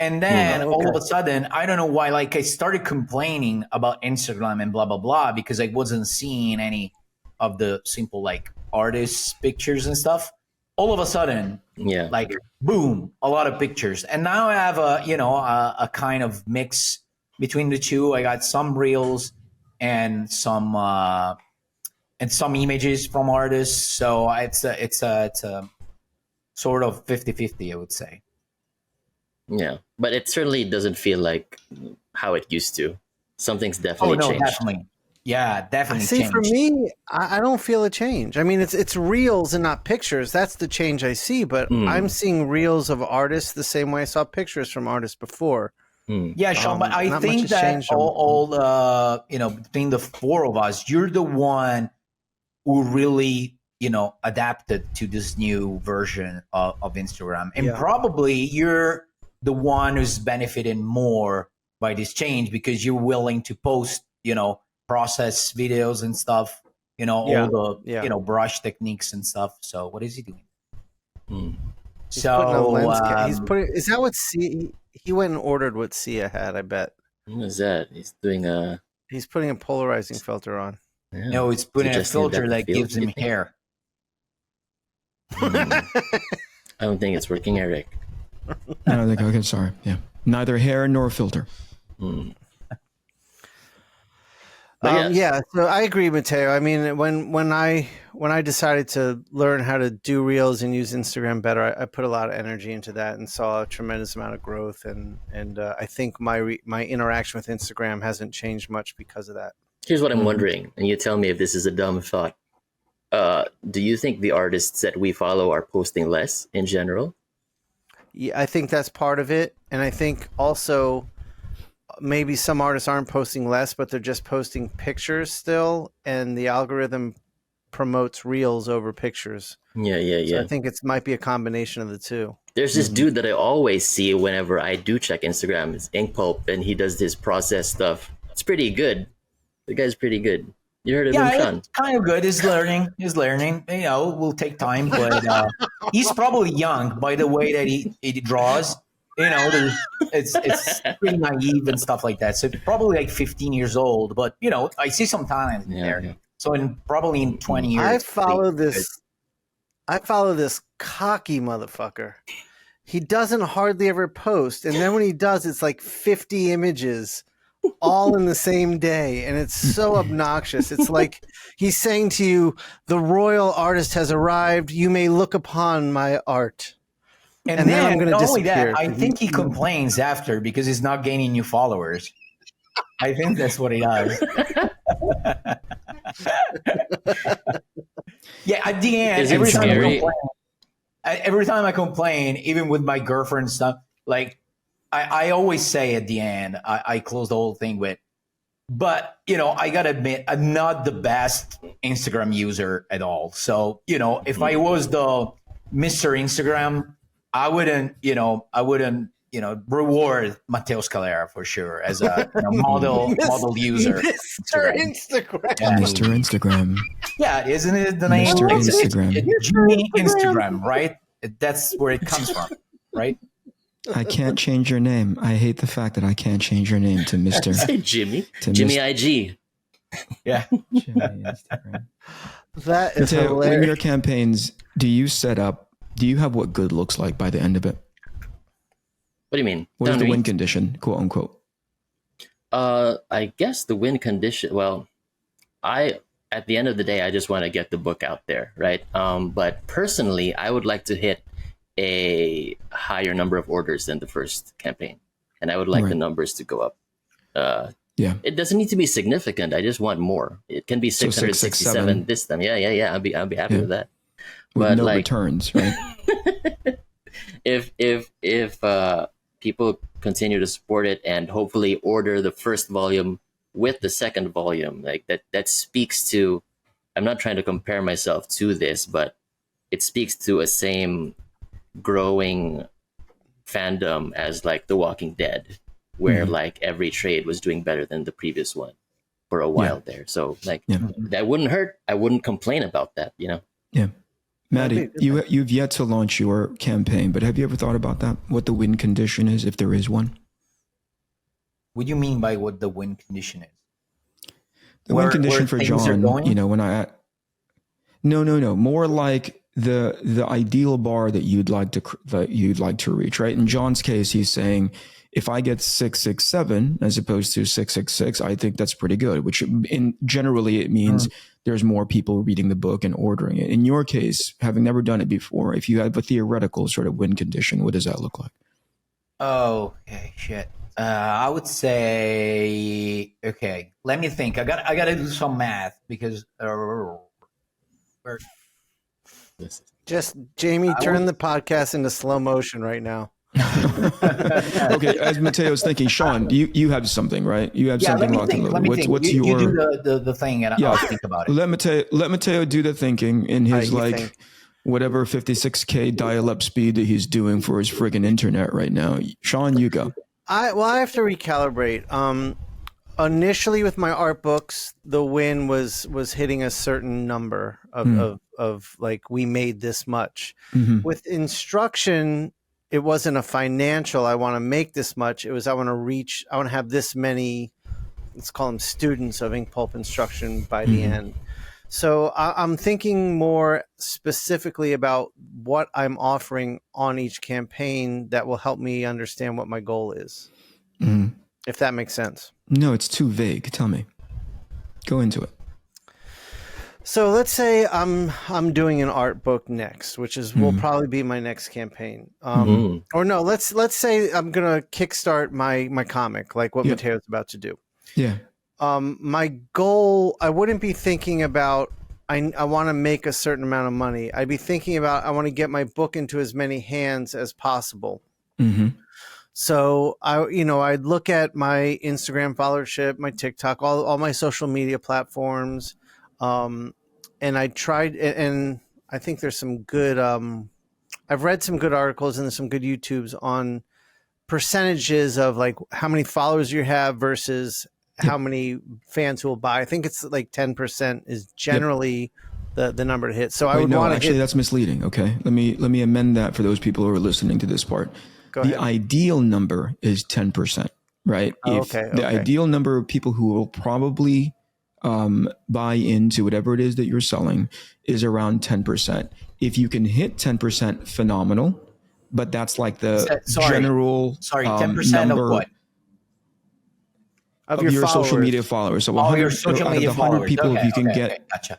and then all of a sudden, I don't know why, like, I started complaining about Instagram and blah blah blah because I wasn't seeing any of the simple like artists' pictures and stuff. All of a sudden, like boom, a lot of pictures, and now I have a kind of mix between the two. I got some reels and some images from artists, so it's a sort of 50-50, I would say. Yeah, but it certainly doesn't feel like how it used to. Something's definitely changed. Definitely. Yeah, definitely. See, changed. for me, I don't feel a change. I mean, it's reels and not pictures. That's the change I see. But I'm seeing reels of artists the same way I saw pictures from artists before. Yeah, Shawn, but I think that all between the four of us, you're the one who really, adapted to this new version of Instagram. And probably you're the one who's benefited more by this change because you're willing to post, process videos and stuff all the brush techniques and stuff. So what is he doing? He's putting a lens he's putting. Is that what Sia? He went and ordered what Sia had. I bet. What is that? He's doing a. He's putting a polarizing filter on. Yeah. No, it's putting a filter that gives him hair. I don't think it's working, Eric. I don't think. Okay, sorry. Yeah, neither hair nor filter. Yeah, so I agree, Mattteo. I mean, when I decided to learn how to do reels and use Instagram better, I put a lot of energy into that and saw a tremendous amount of growth. And I think my interaction with Instagram hasn't changed much because of that. Here's what I'm wondering, and you tell me if this is a dumb thought. Do you think the artists that we follow are posting less in general? Yeah, I think that's part of it, and I think also maybe some artists aren't posting less, but they're just posting pictures still, and the algorithm promotes reels over pictures. Yeah. So I think it might be a combination of the two. There's this dude that I always see whenever I do check Instagram. It's INKPULP, and he does this process stuff. It's pretty good. The guy's pretty good. You heard of him, Shawn? It's kind of good. He's learning. It will take time, but he's probably young by the way that he draws. It's pretty naive and stuff like that. So probably like 15 years old, but I see some talent there. Yeah. So probably in 20 years, I follow this cocky motherfucker. He doesn't hardly ever post, and then when he does, it's like 50 images, all in the same day, and it's so obnoxious. It's like he's saying to you, "The royal artist has arrived. You may look upon my art." And then I'm going to disappear. I think he complains after because he's not gaining new followers. I think that's what he does. Yeah, at the end, every time I complain, even with my girlfriend and stuff, like I always say at the end, I close the whole thing with, but I gotta admit, I'm not the best Instagram user at all. So if I was the Mr. Instagram, I wouldn't reward Mattteo Scalera for sure as a model user. Mr. Instagram. Yeah. Mr. Instagram. Yeah, isn't it the name? Mr. Instagram. It's Jimmy Instagram, right? That's where it comes from, right? I can't change your name. I hate the fact that I can't change your name to Mr. Say Jimmy. Jimmy IG. Yeah. Jimmy Instagram. That is hilarious. In your campaigns, do you have what good looks like by the end of it? What do you mean? What is the win condition, quote unquote? I guess the win condition. Well, at the end of the day, I just want to get the book out there, right? But personally, I would like to hit a higher number of orders than the first campaign, and I would like the numbers to go up. It doesn't need to be significant. I just want more. It can be 667 this time. Yeah. I'll be happy with that. With no returns, right? if people continue to support it and hopefully order the first volume with the second volume, like that speaks to, I'm not trying to compare myself to this, but it speaks to a same growing fandom as like The Walking Dead, where like every trade was doing better than the previous one for a while there. So that wouldn't hurt. I wouldn't complain about that, Yeah. Maddie, you've yet to launch your campaign, but have you ever thought about that? What the win condition is, if there is one? What do you mean by what the win condition is? The win condition for John, when No. More like the ideal bar that you'd like to reach, right? In John's case, he's saying, if I get 667 as opposed to 666, I think that's pretty good, which generally it means there's more people reading the book and ordering it. In your case, having never done it before, if you have a theoretical sort of win condition, what does that look like? Oh, okay, shit. I would say, okay, let me think. I got to do some math because just Jamie, turn the podcast into slow motion right now. Okay, as Matteo's thinking, Shawn, you have something, right? You have something locked and loaded. What's you do the thing, and I'll think about it. Let Mattteo do the thinking in his whatever 56K dial-up speed that he's doing for his friggin' internet right now. Shawn, you go. I have to recalibrate. initially with my art books, the win was hitting a certain number of like, we made this much. With instruction, it wasn't a financial, I want to make this much. It was, I want to have this many, let's call them students of Ink Pulp instruction by the end. So I'm thinking more specifically about what I'm offering on each campaign that will help me understand what my goal is. If that makes sense. No, it's too vague. Tell me. Go into it. So let's say I'm doing an art book next, which will probably be my next campaign. Or no, let's say I'm gonna kickstart my comic, like what Matteo's about to do. Yeah. My goal, I wouldn't be thinking about I want to make a certain amount of money. I'd be thinking about I want to get my book into as many hands as possible. So I'd look at my Instagram followership, my TikTok, all my social media platforms, and I tried, and I think there's some good. I've read some good articles and some good YouTubes on percentages of like how many followers you have versus how many fans who will buy. I think it's like 10% is generally the number to hit. So I would want to actually that's misleading. Okay, let me amend that for those people who are listening to this part. The ideal number is 10%, right? The ideal number of people who will probably buy into whatever it is that you're selling is around 10%. If you can hit 10%, phenomenal. But that's like the general 10% number of what? Of your social media followers. So 100, your social media 100 people, okay, if you can get gotcha.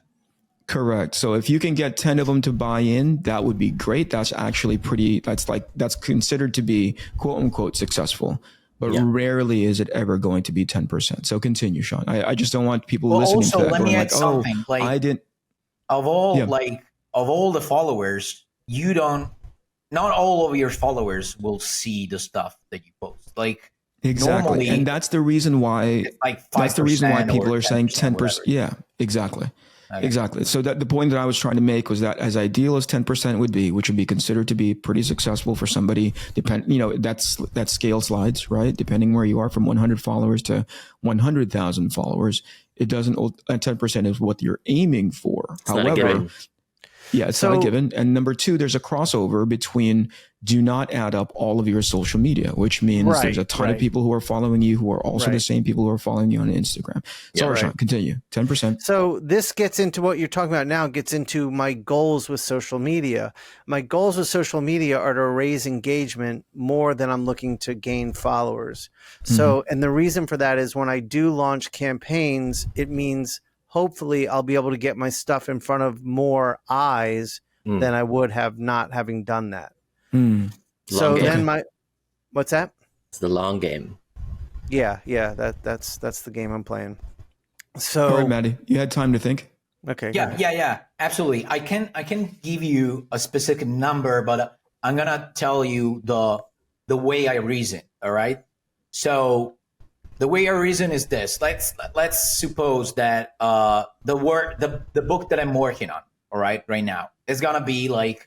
Correct. So if you can get 10 of them to buy in, that would be great. That's actually that's considered to be quote unquote successful, but rarely is it ever going to be 10%. So continue, Shawn. I just don't want people listening to that let going me like, add something. oh, I didn't. Of all the followers, not all of your followers will see the stuff that you post. Like exactly. Normally, and that's the reason why, people are saying 10%. Yeah, exactly. Okay. Exactly. So that the point that I was trying to make was that as ideal as 10% would be, which would be considered to be pretty successful for somebody, that scale slides, right? Depending where you are from 100 followers to 100,000 followers, it doesn't, 10% is what you're aiming for. It's however, it's not a given. And number two, there's a crossover between do not add up all of your social media, which means there's a ton of people who are following you who are also the same people who are following you on Instagram. Sorry, Shawn, continue. 10%. So this gets into what you're talking about now, gets into my goals with social media. My goals with social media are to raise engagement more than I'm looking to gain followers. So, and the reason for that is when I do launch campaigns, it means hopefully I'll be able to get my stuff in front of more eyes than I would have not having done that. So then what's that? It's the long game. Yeah, that's the game I'm playing. So all right, Matty, you had time to think. Okay. Yeah, absolutely. I can give you a specific number, but I'm gonna tell you the way I reason. All right. So the way I reason is this. Let's suppose that the book that I'm working on, all right, right now is gonna be like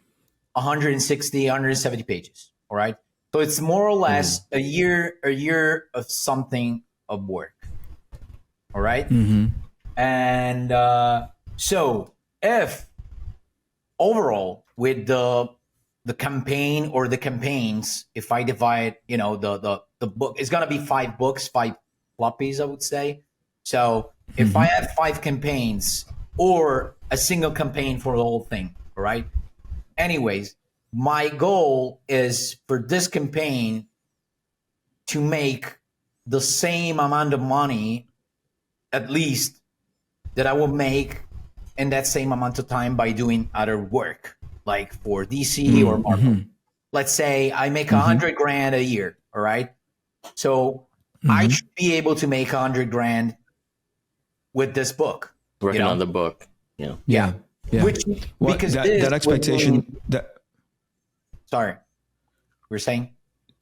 160, 170 pages. All right. So it's more or less a year of something of work. All right. And so if overall with the campaign or the campaigns, if I divide, the book, it's going to be 5 books, 5 floppies, I would say. So if I have 5 campaigns or a single campaign for the whole thing, all right. Anyways, my goal is for this campaign to make the same amount of money, at least, that I will make in that same amount of time by doing other work, like for DC or Marvel. Let's say I make $100,000 a year. All right. So I should be able to make $100,000 with this book. Working on the book. Yeah. Which, because that expectation sorry, we're saying?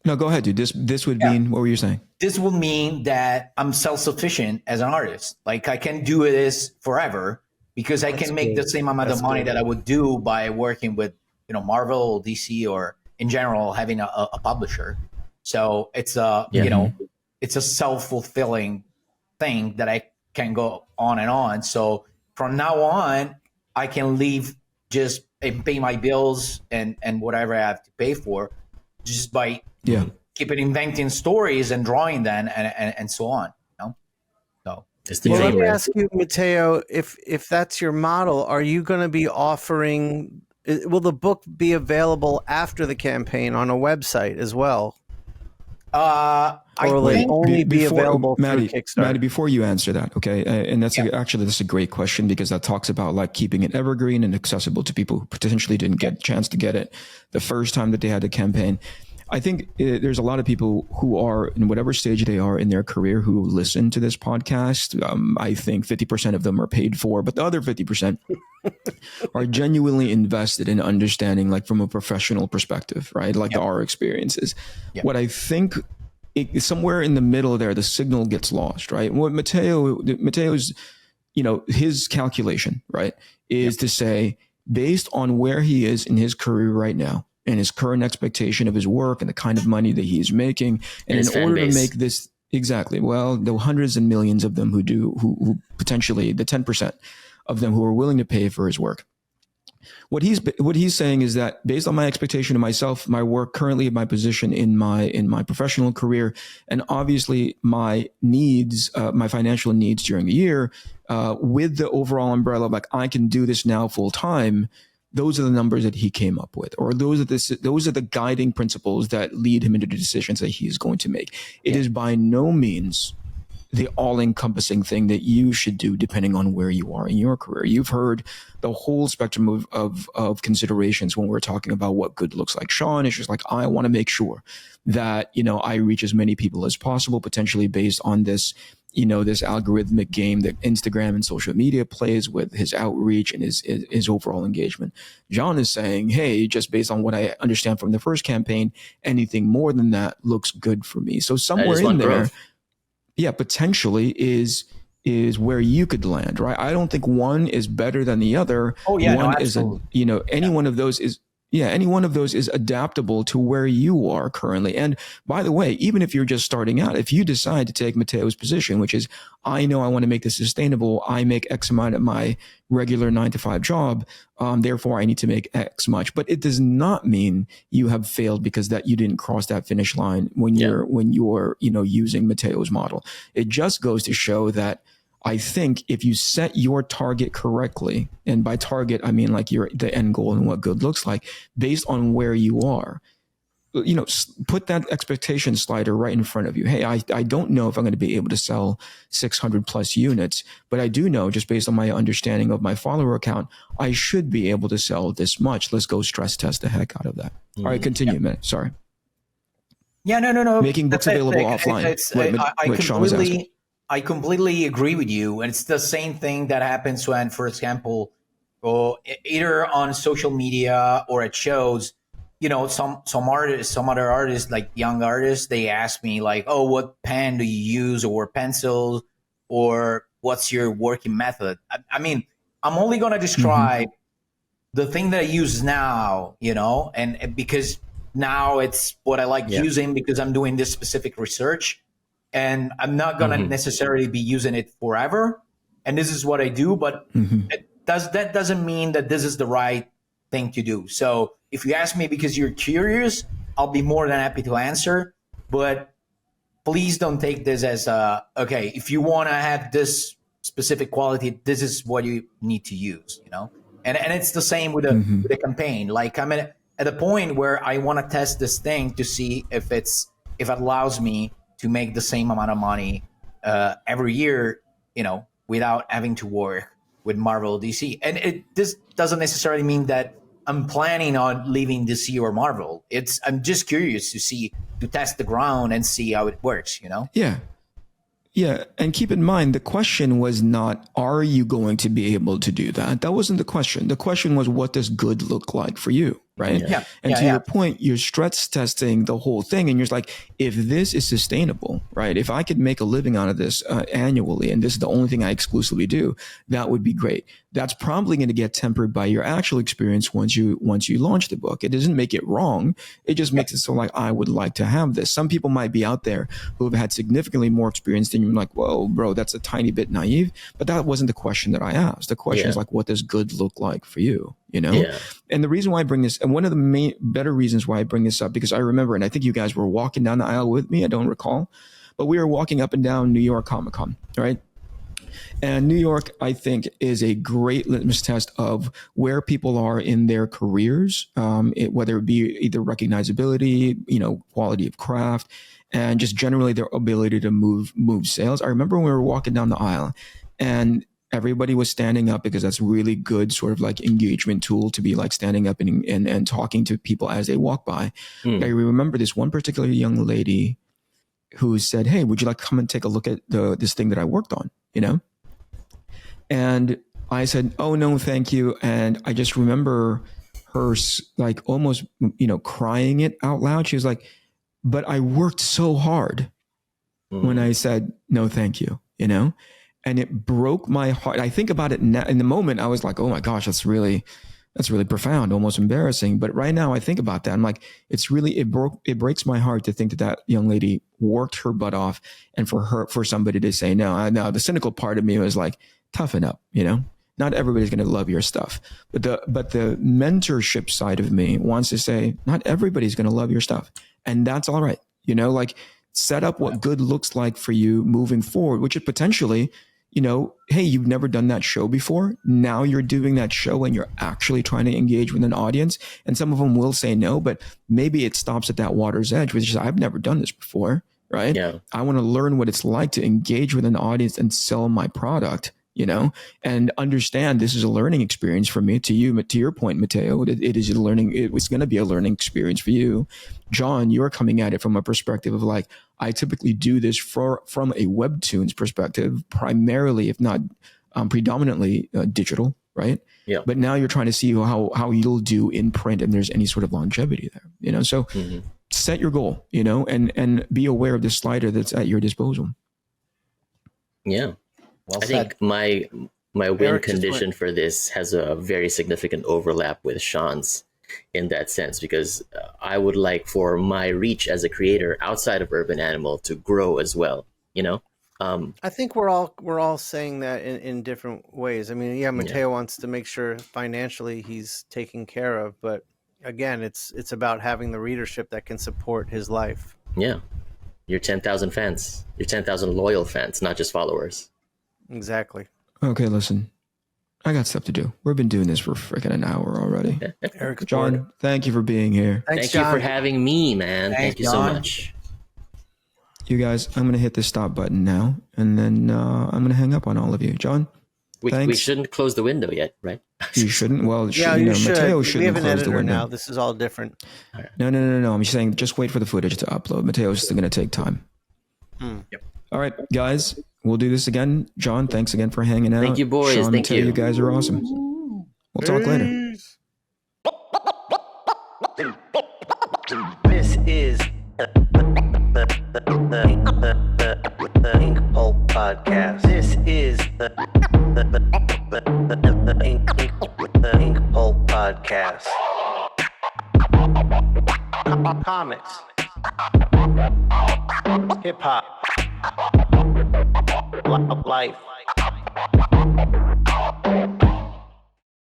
No, go ahead, dude. This would mean, what were you saying? This will mean that I'm self-sufficient as an artist. Like I can do this forever because I can make the same amount of money that I would do by working with, Marvel or DC or in general having a publisher. So it's it's a self-fulfilling thing that I can go on and on. So from now on, I can leave just and pay my bills and whatever I have to pay for, just by keeping inventing stories and drawing them and so on. You know? So well, let me ask you, Matteo, if that's your model, are you going to be offering? Will the book be available after the campaign on a website as well? Or will it only be available through Kickstarter? Maddie, before you answer that, okay, and that's actually that's a great question, because that talks about like keeping it evergreen and accessible to people who potentially didn't get a chance to get it the first time that they had a campaign. I think there's a lot of people who are in whatever stage they are in their career who listen to this podcast. I think 50% of them are paid for, but the other 50% are genuinely invested in understanding, like from a professional perspective, right? Like our experiences. What I think somewhere in the middle there, the signal gets lost, right? What Matteo's, his calculation, right, is to say, based on where he is in his career right now, and his current expectation of his work and the kind of money that he is making. And in order to make this well, the hundreds and millions of them who potentially the 10% of them who are willing to pay for his work. What he's saying is that based on my expectation of myself, my work currently, my position in my professional career, and obviously my needs, my financial needs during the year, with the overall umbrella, like I can do this now full time. Those are the numbers that he came up with, or those are the guiding principles that lead him into the decisions that he is going to make. It is by no means the all-encompassing thing that you should do depending on where you are in your career. You've heard the whole spectrum of considerations when we're talking about what good looks like. Shawn is just like, I want to make sure that, I reach as many people as possible, potentially based on this, this algorithmic game that Instagram and social media plays with his outreach and his overall engagement. John is saying, hey, just based on what I understand from the first campaign, anything more than that looks good for me. So somewhere in there, potentially is where you could land, right? I don't think one is better than the other. Oh yeah, one absolutely. is any one of those is. Yeah, any one of those is adaptable to where you are currently. And by the way, even if you're just starting out, if you decide to take Matteo's position, which is, I know I want to make this sustainable, I make X amount at my regular 9-to-5 job, therefore I need to make X much. But it does not mean you have failed because that you didn't cross that finish line when you're using Matteo's model. It just goes to show that I think if you set your target correctly, and by target, I mean like the end goal and what good looks like, based on where you are, put that expectation slider right in front of you. Hey, I don't know if I'm going to be able to sell 600 plus units, but I do know, just based on my understanding of my follower account, I should be able to sell this much. Let's go stress test the heck out of that. All right, continue, man. Sorry. Yeah, no. Making books available offline. I completely agree with you. And it's the same thing that happens when, for example, either on social media or at shows, some other artists, like young artists, they ask me like, oh, what pen do you use, or pencils, or what's your working method? I mean, I'm only going to describe the thing that I use now, and because now it's what I like using because I'm doing this specific research. And I'm not going to necessarily be using it forever. And this is what I do, but that doesn't mean that this is the right thing to do. So if you ask me because you're curious, I'll be more than happy to answer. But please don't take this as, okay, if you want to have this specific quality, this is what you need to use, And it's the same with the campaign. Like I'm at a point where I want to test this thing to see if it allows me to make the same amount of money every year, without having to work with Marvel, DC. And this doesn't necessarily mean that I'm planning on leaving DC or Marvel. I'm just curious to test the ground and see how it works, Yeah. Yeah. And keep in mind, the question was not, are you going to be able to do that? That wasn't the question. The question was, what does good look like for you? right? Yeah. And to your point, you're stress testing the whole thing. And you're just like, if this is sustainable, right? If I could make a living out of this annually, and this is the only thing I exclusively do, that would be great. That's probably going to get tempered by your actual experience once you launch the book. It doesn't make it wrong. It just makes it so like, I would like to have this. Some people might be out there who have had significantly more experience than you. Like, whoa, bro, that's a tiny bit naive. But that wasn't the question that I asked. The question is like, what does good look like for you? You know? Yeah. And the reason why I bring this, and one of the better reasons why I bring this up, because I remember, and I think you guys were walking down the aisle with me, I don't recall, but we were walking up and down New York Comic Con, right? And New York, I think, is a great litmus test of where people are in their careers, whether it be either recognizability, quality of craft, and just generally their ability to move sales. I remember when we were walking down the aisle, and everybody was standing up because that's a really good sort of like engagement tool to be like standing up and talking to people as they walk by. I remember this one particular young lady who said, "Hey, would you like to come and take a look at this thing that I worked on?" And I said, "Oh, no, thank you." And I just remember her like almost, crying it out loud. She was like, "But I worked so hard." When I said, "No, thank you," and it broke my heart. I think about it now. In the moment, I was like, "Oh my gosh, that's really profound, almost embarrassing." But right now, I think about that. I'm like, it breaks my heart to think that young lady worked her butt off, and for somebody to say no. Now, the cynical part of me was like, toughen up, Not everybody's going to love your stuff, but the mentorship side of me wants to say, not everybody's going to love your stuff, and that's all right. Like set up what good looks like for you moving forward, which is potentially, hey, you've never done that show before. Now you're doing that show and you're actually trying to engage with an audience. And some of them will say no, but maybe it stops at that water's edge, which is, I've never done this before, right? Yeah. I want to learn what it's like to engage with an audience and sell my product, and understand this is a learning experience for me. To your point, Mattteo, it is a learning. It was going to be a learning experience for you. John, you're coming at it from a perspective of like, I typically do this from a webtoons perspective, primarily, if not predominantly digital, right? Yeah. But now you're trying to see how you'll do in print, and there's any sort of longevity there, So set your goal, and be aware of the slider that's at your disposal. Yeah. Well, I think my win condition for this has a very significant overlap with Shawn's in that sense, because I would like for my reach as a creator outside of Urban Animal to grow as well. I think we're all saying that in different ways. I mean, Mattteo wants to make sure financially he's taken care of, but again, it's about having the readership that can support his life. Yeah, your 10,000 fans, your 10,000 loyal fans, not just followers. Exactly. Okay, listen. I got stuff to do. We've been doing this for freaking an hour already. John, thank you for being here. Thank you for having me, man. Thank you so much. You guys, I'm going to hit the stop button now, and then I'm going to hang up on all of you. John, we shouldn't close the window yet, right? You shouldn't? Well, you should. Mattteo shouldn't we have an close editor the window. now. This is all different. No. I'm just saying, just wait for the footage to upload. Matteo's still going to take time. Yep. All right, guys, we'll do this again. John, thanks again for hanging out. Thank you, boys. Shawn, Thank you. You guys are awesome. We'll talk later. This is the INKPULP podcast. This is the INKPULP podcast. Comics, hip hop, life.